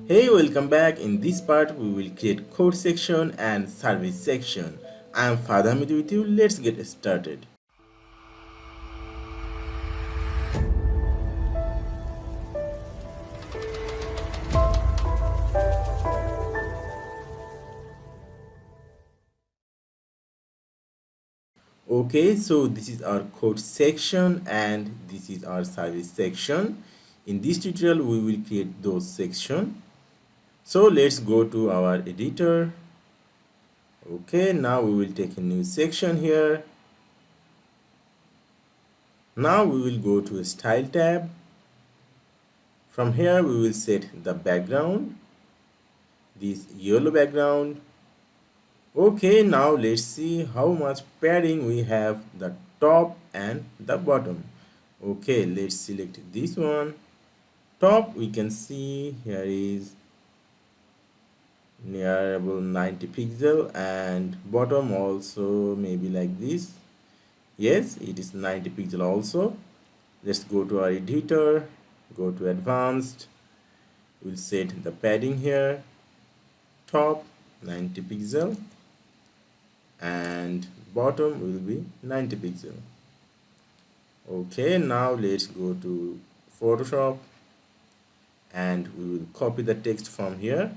Hey, welcome back. In this part, we will create code section and service section. I am Fadhamid with you. Let's get started. Okay, so this is our code section and this is our service section. In this tutorial, we will create those section. So let's go to our editor. Okay, now we will take a new section here. Now we will go to a style tab. From here, we will set the background, this yellow background. Okay, now let's see how much padding we have the top and the bottom. Okay, let's select this one. Top, we can see here is near about 90 pixel, and bottom also maybe like this. Yes, it is 90 pixel also. Let's go to our editor, go to advanced. We'll set the padding here. Top 90 pixel and bottom will be 90 pixel. Okay, now let's go to Photoshop and we will copy the text from here.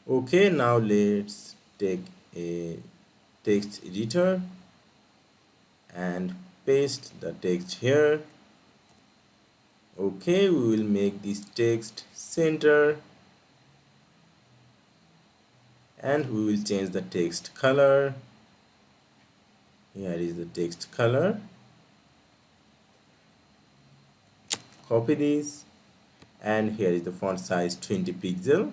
Okay, now let's take a text editor and paste the text here. Okay, we will make this text center and we will change the text color. Here is the text color. Copy this, and here is the font size 20 pixel.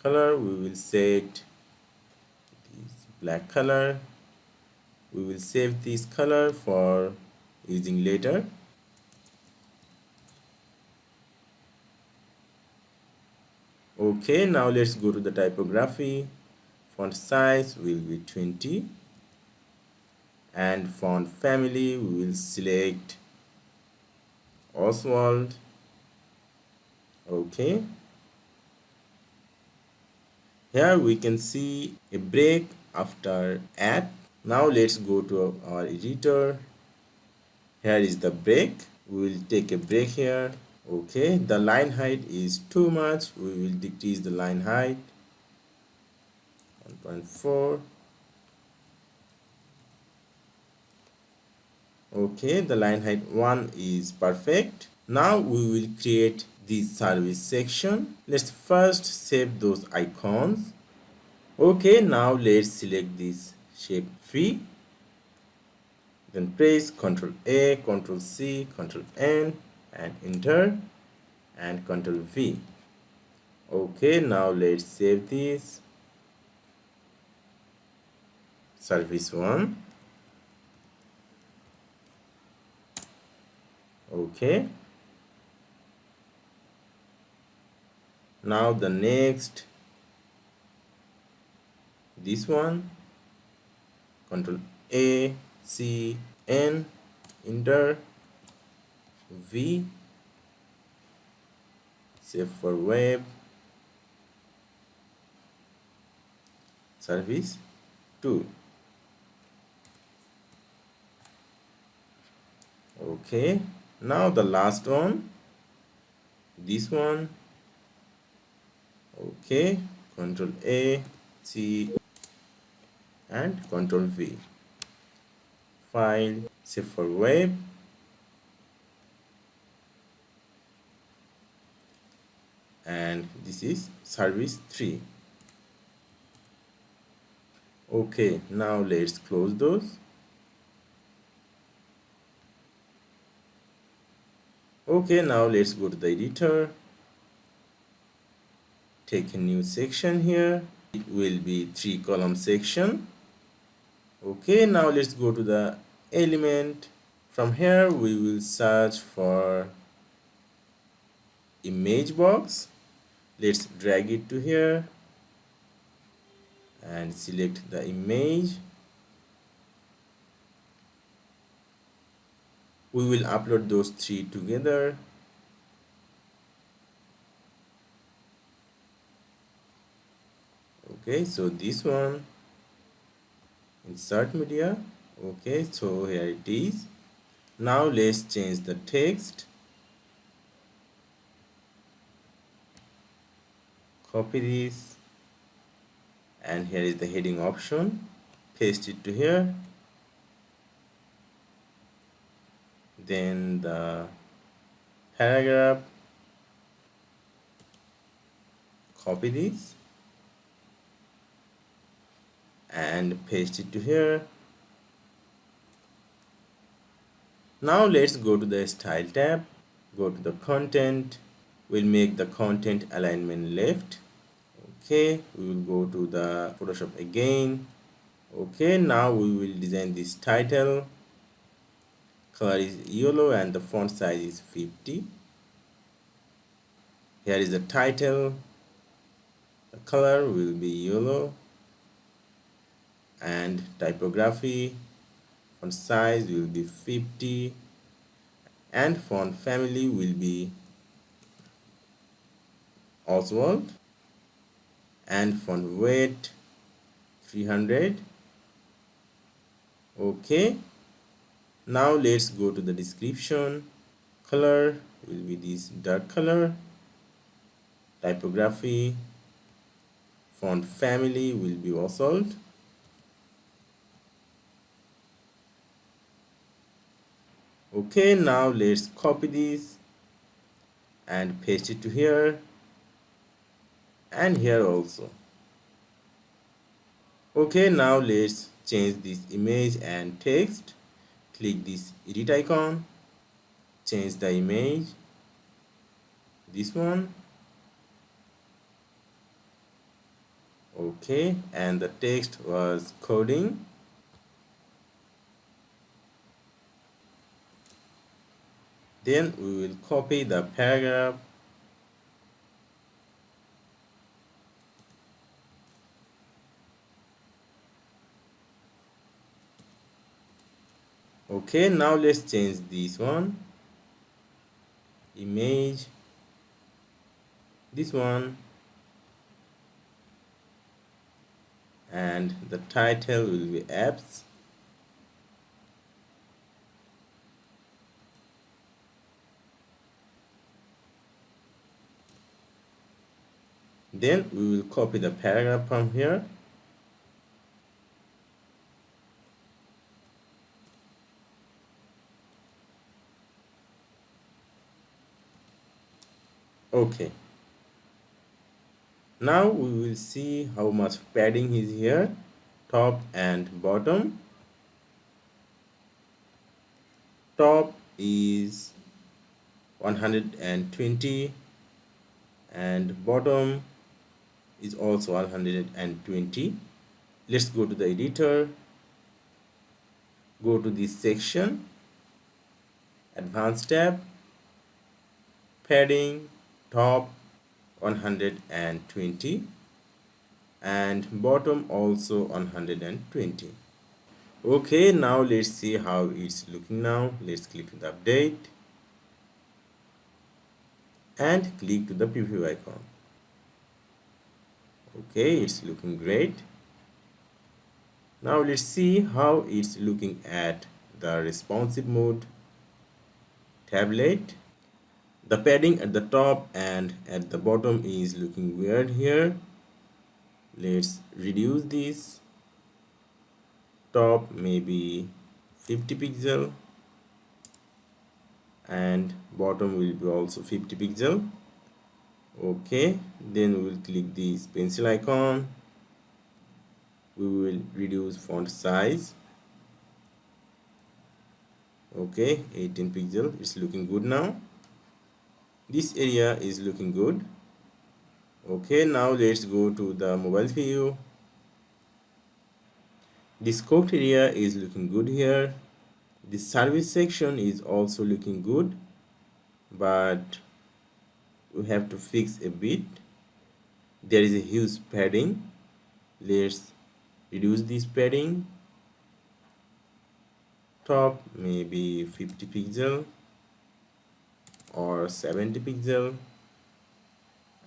Color, we will set this black color. We will save this color for using later. Okay, now let's go to the typography. Font size will be 20, and font family we will select Oswald. Okay, here we can see a break after at. Now let's go to our editor. Here is the break. We will take a break here. Okay, the line height is too much. We will decrease the line height 1.4. Okay, the line height 1 is perfect. Now we will create this service section. Let's first save those icons. Okay, now let's select this shape free. Then press Ctrl A, Ctrl C, Ctrl N and enter, and Ctrl V. Okay, now let's save this. Service 1. Okay. Now the next, this one, Ctrl A, C, N, enter, V, save for web, service 2. Okay, now the last one, this one. Okay, Ctrl A, C and Ctrl V. File, save for web. And this is service 3. Okay, now let's close those. Okay, now let's go to the editor. Take a new section here. It will be 3-column section. Okay, now let's go to the element. From here we will search for image box. Let's drag it to here and select the image. We will upload those three together. Okay, so this one, insert media. Okay, so here it is. Now let's change the text. Copy this, and here is the heading option. Paste it to here. Then the paragraph. Copy this and paste it to here. Now let's go to the style tab. Go to the content. We'll make the content alignment left. Okay, we will go to the Photoshop again. Okay, now we will design this title. Color is yellow and the font size is 50. Here is the title. The color will be yellow, and typography, font size will be 50, and font family will be Oswald, and font weight 300. Okay, now let's go to the description. Color will be this dark color. Typography, font family will be Oswald. Okay, now let's copy this and paste it to here and here also. Okay, now let's change this image and text. Click this edit icon, change the image, this one. Okay, and the text was coding. Then we will copy the paragraph. Okay, now let's change this one. Image, this one, and the title will be apps. Then we will copy the paragraph from here. Okay, now we will see how much padding is here, top and bottom. Top is 120 and bottom is also 120. Let's go to the editor, go to this section, advanced tab, padding, top 120 and bottom also 120. Okay, now let's see how it's looking now. Let's click to the update and click to the preview icon. Okay, it's looking great. Now let's see how it's looking at the responsive mode tablet. The padding at the top and at the bottom is looking weird here. Let's reduce this. Top maybe 50 pixel and bottom will be also 50 pixel. Okay, then we will click this pencil icon. We will reduce font size. Okay, 18 pixel. It's looking good now. This area is looking good. Okay, now let's go to the mobile view. This code area is looking good here. The service section is also looking good, but we have to fix a bit. There is a huge padding. Let's reduce this padding. top maybe 50 pixel or 70 pixel,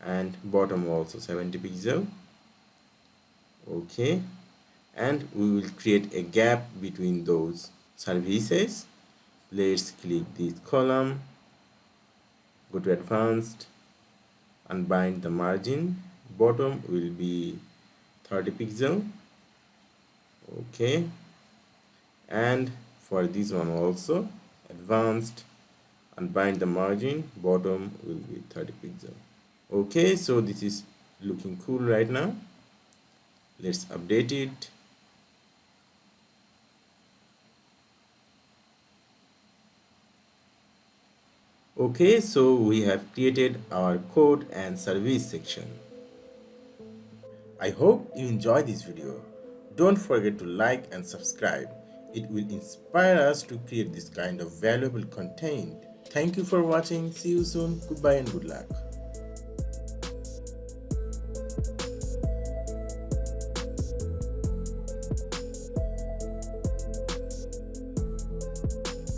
and bottom also 70 pixel. Okay, and we will create a gap between those services. Let's click this column, go to advanced, unbind the margin. Bottom will be 30 pixel. Okay, and for this one also advanced, unbind the margin. Bottom will be 30 pixel. Okay, so this is looking cool right now. Let's update it. Okay, so we have created our code and service section. I hope you enjoy this video. Don't forget to like and subscribe. It will inspire us to create this kind of valuable content. Thank you for watching. See you soon. Goodbye and good luck.